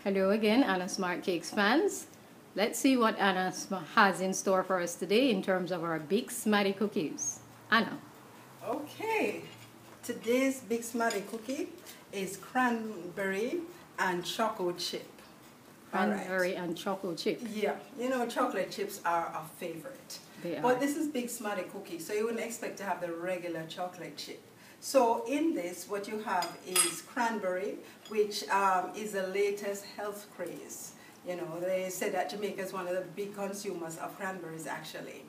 Hello again, Anna SmartCakes fans. Let's see what Anna has in store for us today in terms of our Big Smarty cookies. Anna. Okay, today's Big Smarty cookie is cranberry and choco chip. Cranberry and choco chip. Yeah, you know chocolate chips are a favorite. They are. But this is Big Smarty cookie, so you wouldn't expect to have the regular chocolate chip. So in this, what you have is cranberry, which is the latest health craze. You know, they said that Jamaica is one of the big consumers of cranberries, actually.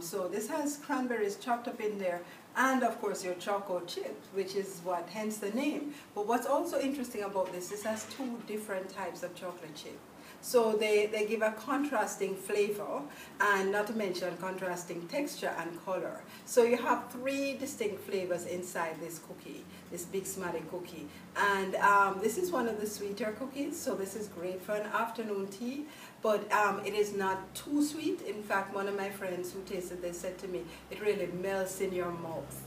So this has cranberries chopped up in there, and of course your choco chip, which is what, hence the name. But what's also interesting about this has two different types of chocolate chip. So they give a contrasting flavor, and not to mention contrasting texture and color. So you have three distinct flavors inside this cookie, this Big Smarty cookie. And this is one of the sweeter cookies, so this is great for an afternoon tea, but it is not too sweet. In fact, one of my friends who tasted this said to me, it really melts in your mouth.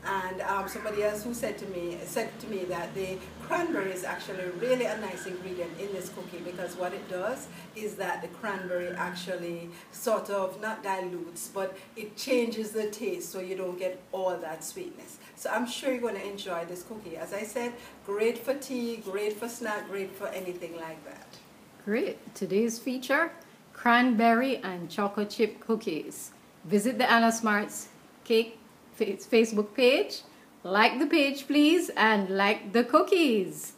And somebody else who said to me that the cranberry is actually really a nice ingredient in this cookie, because what it does is that the cranberry actually sort of not dilutes, but it changes the taste so you don't get all that sweetness. So I'm sure you're going to enjoy this cookie. As I said, great for tea, great for snack, great for anything like that. Great. Today's feature, cranberry and choco chip cookies. Visit the Anna SmartCakes Facebook page. Like the page, please, and like the cookies.